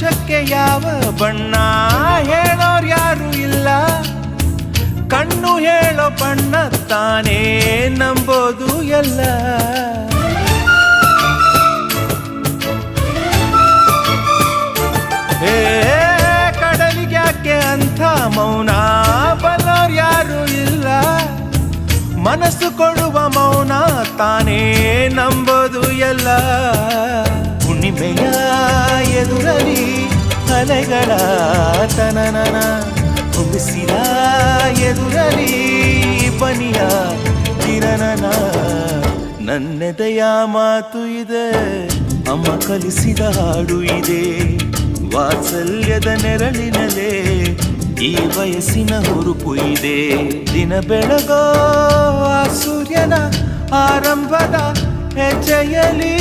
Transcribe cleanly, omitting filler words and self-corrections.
ಆಕಾಶಕ್ಕೆ ಯಾವ ಬಣ್ಣ ಹೇಳೋರ್ ಯಾರು ಇಲ್ಲ, ಕಣ್ಣು ಹೇಳೋ ಬಣ್ಣ ತಾನೇ ನಂಬೋದು ಎಲ್ಲ. ಹೇ ಕಡಲಿಗ್ಯಾಕೆ ಅಂಥ ಮೌನ ಬಲ್ಲೋರ್ ಯಾರು ಇಲ್ಲ, ಮನಸ್ಸು ಕೊಡುವ ಮೌನ ತಾನೇ ನಂಬೋದು ಎಲ್ಲ. ಹುಣ್ಣಿಮೆಯ ಎದುರಲಿ ಅಲೆಗಳ ತನನನ, ಬಿಸಿಲ ಎದುರಲಿ ಬನಿಯ ತಿರನನ. ನನ್ನೆದೆಯ ಮಾತು ಇದೆ, ಅಮ್ಮ ಕಲಿಸಿದ ಹಾಡು ಇದೆ, ವಾತ್ಸಲ್ಯದ ನೆರಳಿನಲೇ ಈ ವಯಸ್ಸಿನ ಹುರುಪು ಇದೆ. ದಿನ ಬೆಳಗೋ ಆ ಸೂರ್ಯನ ಆರಂಭದ ಹೆಜ್ಜೆಯಲಿ